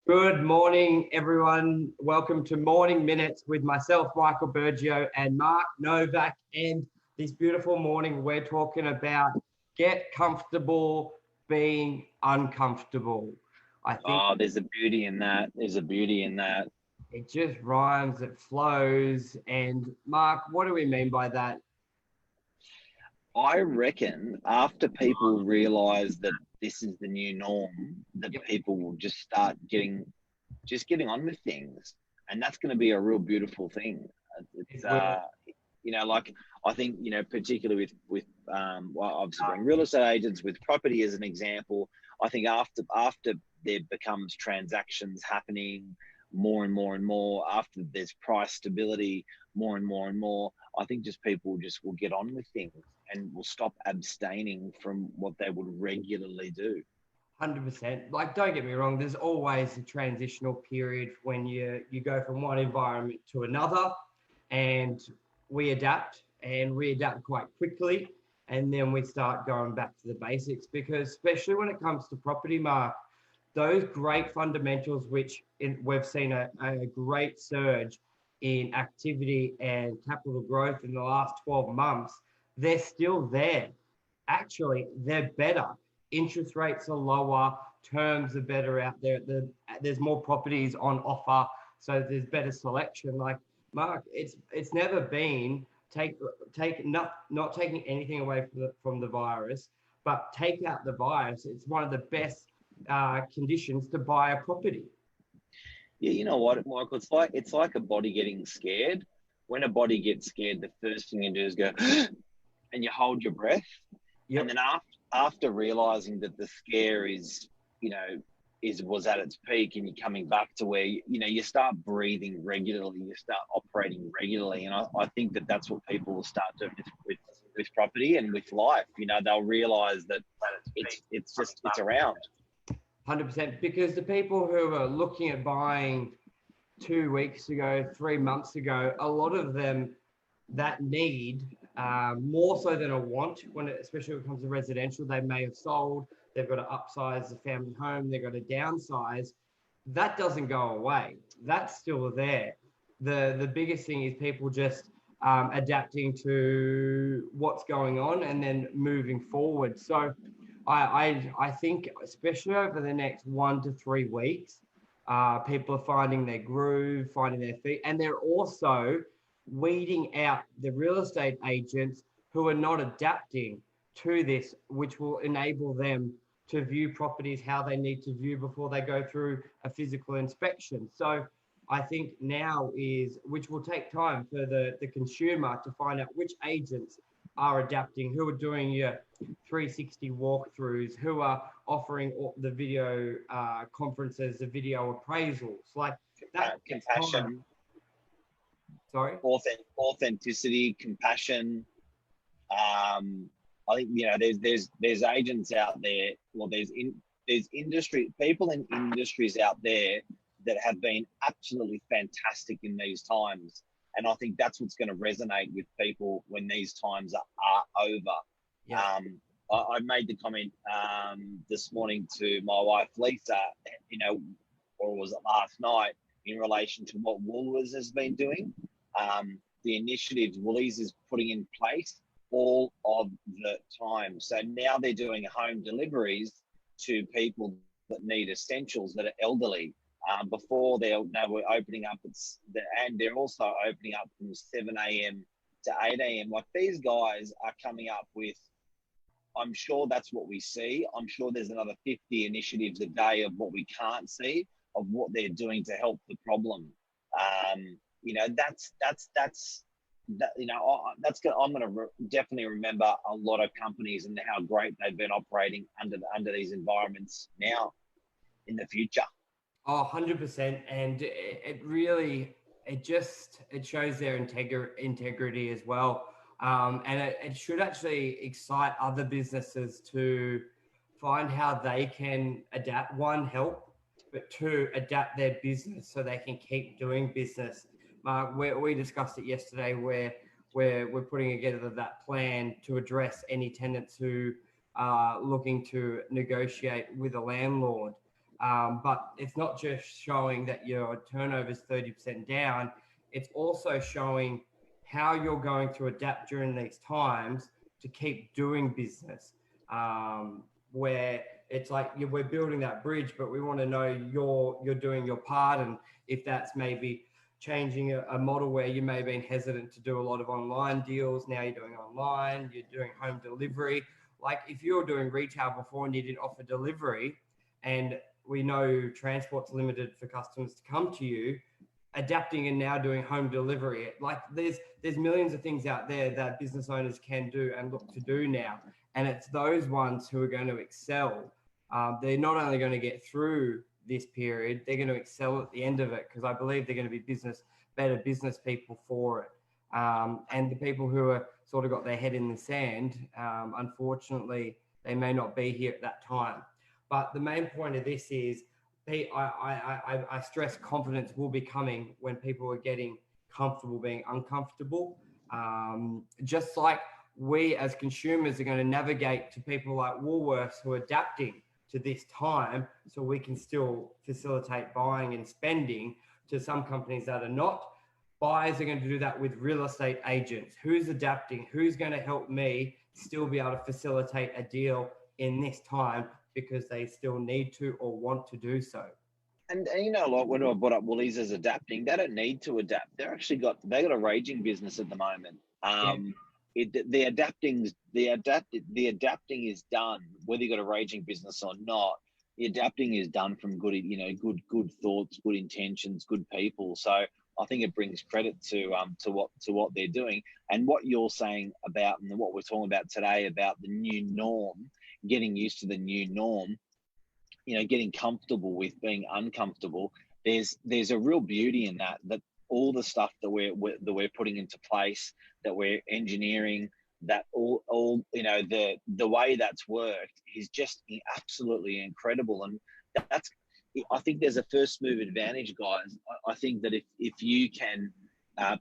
Good morning, everyone. Welcome to Morning Minutes with myself, Michael Bergio, and Mark Novak. And this beautiful morning, we're talking about get comfortable being uncomfortable. I think Oh, there's a beauty in that. There's a beauty in that. it just rhymes, it flows. And Mark, what do we mean by that? I reckon after people realize that this is the new norm, that Yep. people will just start getting on with things, and that's going to be a real beautiful thing. It's It will. like I think particularly well, obviously being real estate agents with property as an example. I think after there becomes transactions happening more and more and more, after there's price stability more and more and more, I think just people just will get on with things and will stop abstaining from what they would regularly do. 100%. Like, don't get me wrong, there's always a transitional period when you go from one environment to another, and we adapt quite quickly, and then we start going back to the basics, because especially when it comes to property, Mark, those great fundamentals we've seen a great surge in activity and capital growth in the last 12 months, they're still there. Actually, they're better. Interest rates are lower, terms are better out there. There's more properties on offer, so there's better selection. Like, Mark, it's never been not taking anything away from the virus, but take out the virus. It's one of the best conditions to buy a property. Yeah, you know what, Michael? It's like a body getting scared. When a body gets scared, the first thing you do is go and you hold your breath. And Yep, then after realizing that the scare you know, was at its peak, and you're coming back to where you start breathing regularly, you start operating regularly, and I think that that's what people will start doing with property and with life. They'll realize that it's around. 100%. Because the people who are looking at buying 2 weeks ago, 3 months ago, a lot of them that need more so than a want, especially when it comes to residential, they may have sold, they've got to upsize the family home, they've got to downsize. That doesn't go away. That's still there. The biggest thing is people just adapting to what's going on and then moving forward. So I think, especially over the next 1 to 3 weeks, people are finding their groove, finding their feet, and they're also weeding out the real estate agents who are not adapting to this, which will enable them to view properties how they need to view before they go through a physical inspection. So I think now is, which will take time for the consumer to find out which agents are adapting, who are doing your 360 walkthroughs, who are offering the video conferences, the video appraisals. Like, that takes time. Compassion, Sorry. authenticity, compassion. I think there's agents out there. Well, there's industry people in industries out there that have been absolutely fantastic in these times, and I think that's what's going to resonate with people when these times are over. Yeah. I made the comment this morning to my wife Lisa, or was it last night, in relation to what Woolworths has been doing, the initiatives Woolies is putting in place all of the time. So now they're doing home deliveries to people that need essentials that are elderly. Before they were opening up, and they're also opening up from 7 a.m. to 8 a.m. Like, these guys are coming up with, I'm sure that's what we see. I'm sure there's another 50 initiatives a day of what we can't see, of what they're doing to help the problem. That's good. I'm going to definitely remember a lot of companies and how great they've been operating under these environments now in the future. Oh, 100%. And it really, it shows their integrity as well. And it should actually excite other businesses to find how they can adapt, one, help, but two, adapt their business so they can keep doing business. Mark, we discussed it yesterday, where we're putting together that plan to address any tenants who are looking to negotiate with a landlord. But it's not just showing that your turnover is 30% down, it's also showing how you're going to adapt during these times to keep doing business. Where it's like we're building that bridge, but we want to know you're doing your part, and if that's maybe changing a model where you may have been hesitant to do a lot of online deals, now you're doing online, you're doing home delivery. Like if you were doing retail before and you didn't offer delivery, and we know transport's limited for customers to come to you, adapting and now doing home delivery. Like there's millions of things out there that business owners can do and look to do now, and it's those ones who are going to excel. They're not only going to get through this period, they're going to excel at the end of it, because I believe they're going to be better business people for it. And the people who are sort of got their head in the sand, unfortunately, they may not be here at that time. But the main point of this is, I stress confidence will be coming when people are getting comfortable being uncomfortable. Just like we as consumers are going to navigate to people like Woolworths who are adapting to this time, so we can still facilitate buying and spending, to some companies that are not. Buyers are going to do that with real estate agents. Who's adapting? Who's going to help me still be able to facilitate a deal in this time, because they still need to or want to do so. And you know, like when I brought up Woolies as adapting, they don't need to adapt. They got a raging business at the moment. The adapting is done, whether you got a raging business or not. The adapting is done from good thoughts, good intentions, good people. So I think it brings credit to what they're doing, and what you're saying about, and what we're talking about today about the new norm, getting used to the new norm. You know, getting comfortable with being uncomfortable. There's a real beauty in that all the stuff that we're putting into place, that we're engineering, that all you know, the way that's worked is just absolutely incredible. And that's, I think there's a first move advantage, guys. I think that if you can,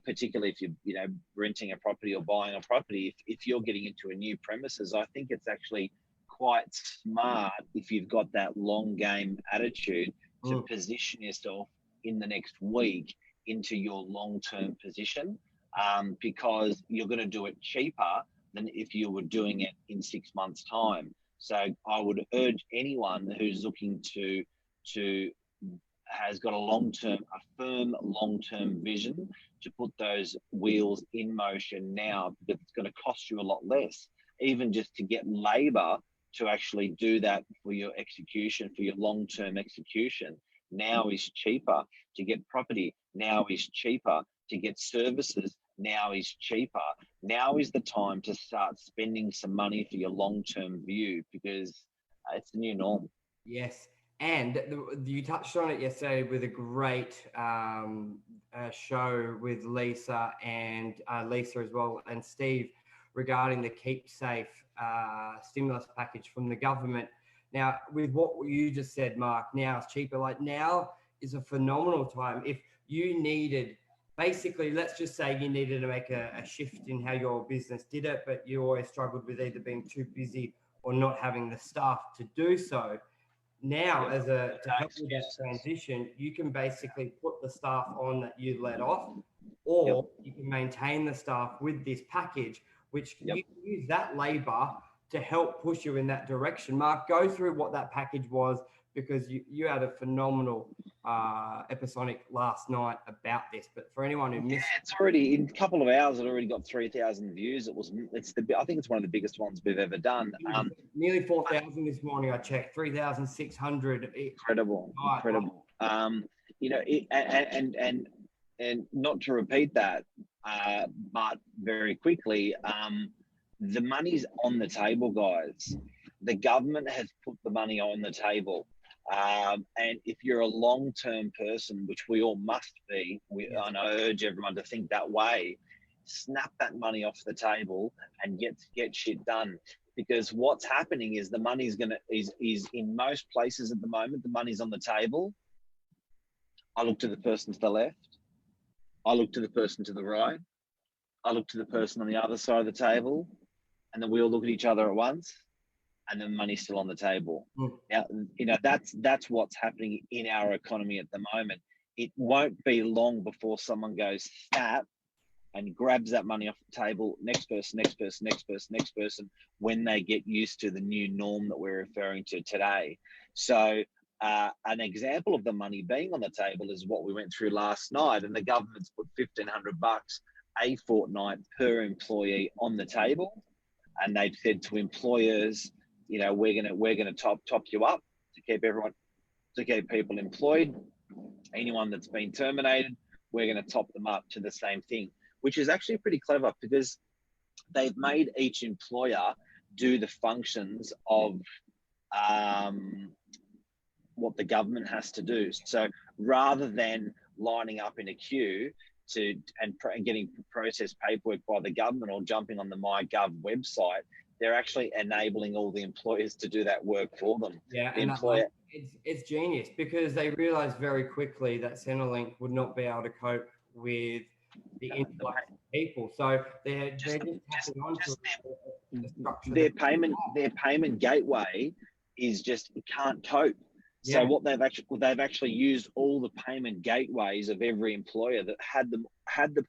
particularly if you're renting a property or buying a property, if you're getting into a new premises, I think it's actually quite smart, if you've got that long game attitude, to position yourself in the next week into your long-term position, because you're going to do it cheaper than if you were doing it in 6 months' time. So I would urge anyone who's looking has got a firm long-term vision, to put those wheels in motion now, because it's going to cost you a lot less, even just to get labor to actually do that for your execution, for your long-term execution. Now is cheaper to get property. Now is cheaper to get services. Now is cheaper. Now is the time to start spending some money for your long-term view, because it's the new norm. Yes. And you touched on it yesterday with a great show with Lisa as well, and Steve, regarding the Keep Safe stimulus package from the government. Now, with what you just said, Mark, now it's cheaper. Like, now is a phenomenal time. If you needed, basically, let's just say you needed to make a shift in how your business did it, but you always struggled with either being too busy or not having the staff to do so. Now, to help with that transition, you can basically put the staff on that you let off, or you can maintain the staff with this package, which you can use that labor to help push you in that direction. Mark, go through what that package was, because you had a phenomenal episodic last night about this. But for anyone who missed, it's already, in a couple of hours, it already got 3,000 views. I think it's one of the biggest ones we've ever done. Nearly 4,000 this morning. I checked 3,600. Incredible. And not to repeat that, but very quickly, the money's on the table, guys. The government has put the money on the table. And if you're a long-term person, which we all must be, and I urge everyone to think that way, snap that money off the table and get shit done. Because what's happening is the money's is in most places at the moment, the money's on the table. I look to the person to the left. I look to the person to the right. I look to the person on the other side of the table, and then we all look at each other at once. and the money's still on the table. Mm. Now, that's what's happening in our economy at the moment. It won't be long before someone goes snap and grabs that money off the table. Next person, next person, next person, next person, when they get used to the new norm that we're referring to today. So an example of the money being on the table is what we went through last night, and the government's put $1,500 a fortnight per employee on the table, and they've said to employers, we're gonna top you up to keep people employed. Anyone that's been terminated, we're going to top them up to the same thing, which is actually pretty clever because they've made each employer do the functions of what the government has to do. So rather than lining up in a queue and getting processed paperwork by the government or jumping on the MyGov website, they're actually enabling all the employers to do that work for them. Yeah, the and employer. It's genius because they realized very quickly that Centrelink would not be able to cope with the influx of people. So they're just tapping onto the structure. Their payment gateway is just, it can't cope. So Yeah. what they've actually used all the payment gateways of every employer that had the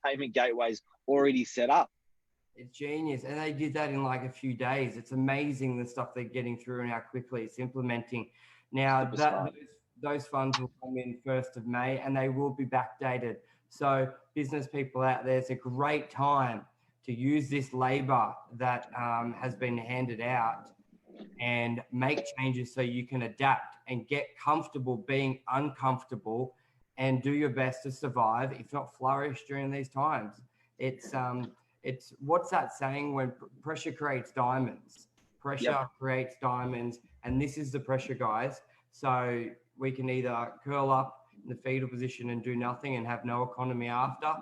payment gateways already set up. It's genius. And they did that in like a few days. It's amazing the stuff they're getting through and how quickly it's implementing. Now those funds will come in 1st of May and they will be backdated. So business people out there, it's a great time to use this labor that has been handed out and make changes so you can adapt and get comfortable being uncomfortable and do your best to survive, if not flourish during these times. It's what's that saying, when pressure creates diamonds? Pressure creates diamonds, and this is the pressure, guys. So we can either curl up in the fetal position and do nothing and have no economy after,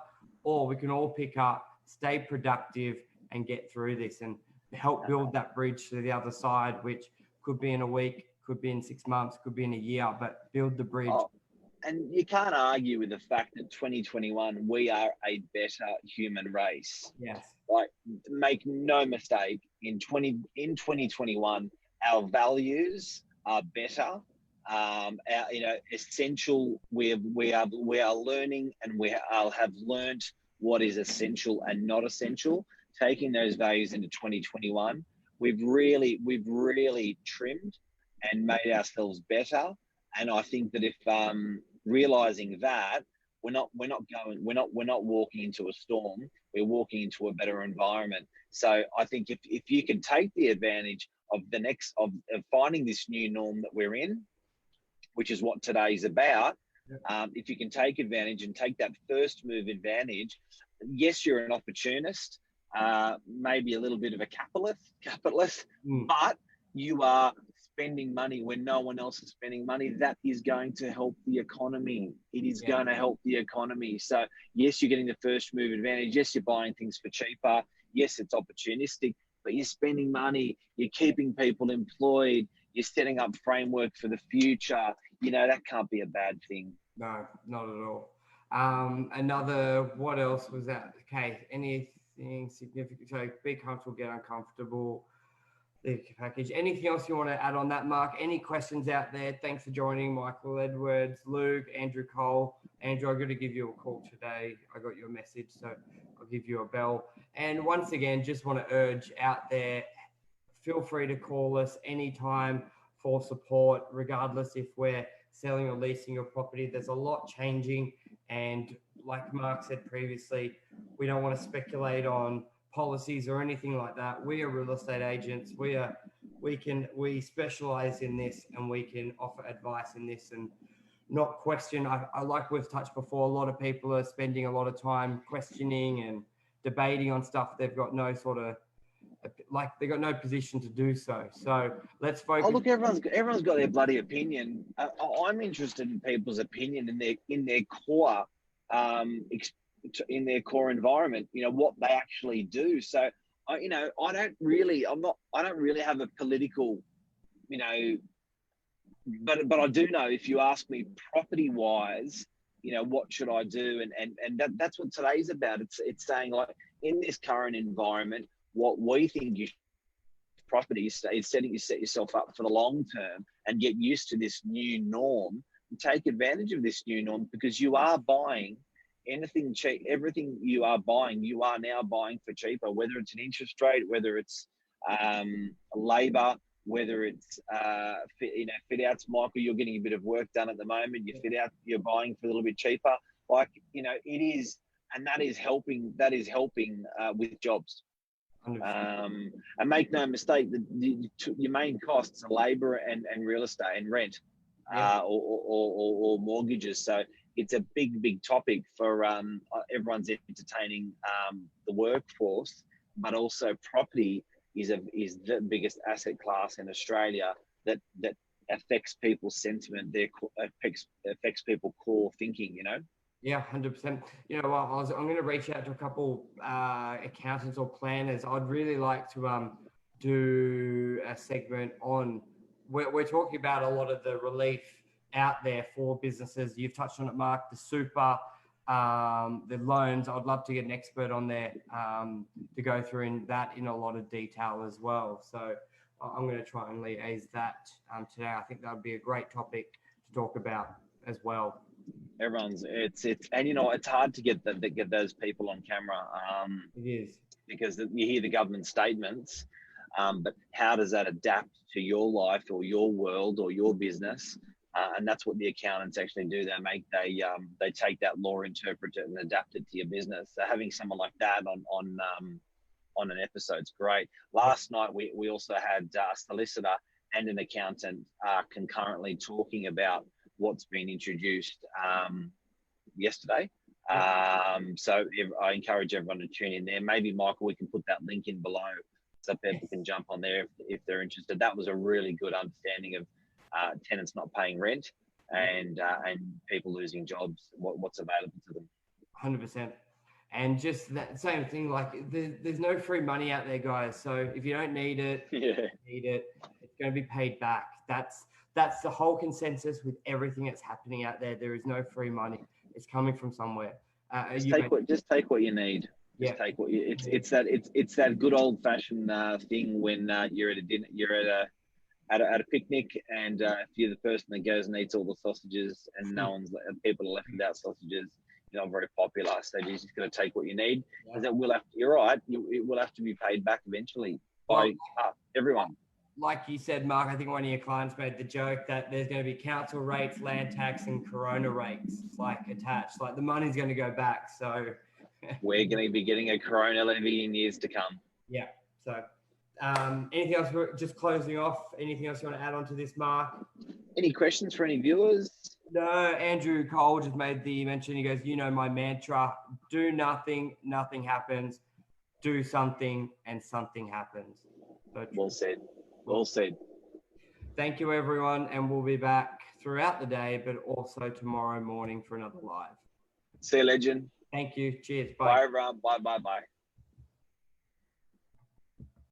or we can all pick up, stay productive, and get through this and help build that bridge to the other side, which could be in a week, could be in 6 months, could be in a year, but build the bridge. And you can't argue with the fact that 2021, we are a better human race. Yes. Like, make no mistake, in 2021, our values are better. Essential. We are learning, and we have learned what is essential and not essential. Taking those values into 2021, we've really trimmed and made ourselves better. And I think that if realizing that we're not walking into a storm, we're walking into a better environment. So I think if you can take the advantage of of finding this new norm that we're in, which is what today's about, if you can take advantage and take that first move advantage, yes, you're an opportunist, maybe a little bit of a capitalist, but you are spending money when no one else is spending money. That is going to help the economy. It is going to help the economy. So yes, you're getting the first move advantage. Yes, you're buying things for cheaper. Yes, it's opportunistic, but you're spending money. You're keeping people employed. You're setting up framework for the future. That can't be a bad thing. No, not at all. What else was that? Okay, anything significant? So be comfortable, get uncomfortable. The package. Anything else you want to add on that, Mark? Any questions out there? Thanks for joining, Michael Edwards, Luke, Andrew Cole. Andrew, I'm going to give you a call today. I got your message, so I'll give you a bell. And once again, just want to urge out there, feel free to call us anytime for support, regardless if we're selling or leasing your property. There's a lot changing. And like Mark said previously, we don't want to speculate on policies or anything like that. We are real estate agents. We specialize in this, and we can offer advice in this and not question. I like we've touched before, a lot of people are spending a lot of time questioning and debating on stuff they've got no they've got no position to do so. So let's focus. Oh, look, everyone's got their bloody opinion. I'm interested in people's opinion in their core in their core environment, what they actually do. So I don't really have a political, but I do know, if you ask me property wise, what should I do? And that's what today's about. It's saying, like, in this current environment, what we think you property is set yourself up for the long term and get used to this new norm and take advantage of this new norm, because you are buying anything cheap. Everything you are buying, you are now buying for cheaper, whether it's an interest rate, whether it's labor, whether it's fit outs. Michael, you're getting a bit of work done at the moment. You fit out, you're buying for a little bit cheaper. Like, it is, and that is helping with jobs. And make no mistake, your main costs are labor and real estate and rent, or mortgages. So it's a big topic for everyone's entertaining the workforce, but also property is the biggest asset class in Australia that affects people's sentiment. Affects people's core thinking. Yeah, 100%. You know what? I'm going to reach out to a couple accountants or planners. I'd really like to do a segment on. We're talking about a lot of the relief out there for businesses. You've touched on it, Mark. The super, the loans. I'd love to get an expert on there to go through in a lot of detail as well. So I'm going to try and liaise that today. I think that would be a great topic to talk about as well. Everyone's it's hard to get those people on camera. It is, because you hear the government statements, but how does that adapt to your life or your world or your business? And that's what the accountants actually do. They take that law, interpret it, and adapt it to your business. So having someone like that on an episode's great. Last night we also had a solicitor and an accountant concurrently talking about what's been introduced yesterday. So I encourage everyone to tune in there. Maybe, Michael, we can put that link in below so people can jump on there if they're interested. That was a really good understanding of tenants not paying rent and people losing jobs, what's available to them. 100%. And just that same thing, like there's no free money out there, guys. So if you don't need it, it's going to be paid back. That's the whole consensus with everything that's happening out there. There is no free money. It's coming from somewhere. Just take what you need. Just take what you. It's that good old fashioned thing when you're at a dinner, you're at a picnic, and if you're the person that goes and eats all the sausages, and people are left without sausages, you're not very popular. So you just got to take what you need, and it will have. You're right. It will have to be paid back eventually by everyone. Like you said, Mark, I think one of your clients made the joke that there's going to be council rates, land tax, and corona rates attached. Like the money's going to go back. So we're going to be getting a corona levy in years to come. Yeah. So anything else? Just closing off. Anything else you want to add on to this, Mark? Any questions for any viewers? No. Andrew Cole just made the mention. He goes, my mantra: do nothing, nothing happens. Do something, and something happens. So well said. Well said. Thank you, everyone. And we'll be back throughout the day, but also tomorrow morning for another live. See you, legend. Thank you. Cheers. Bye, everyone. Bye.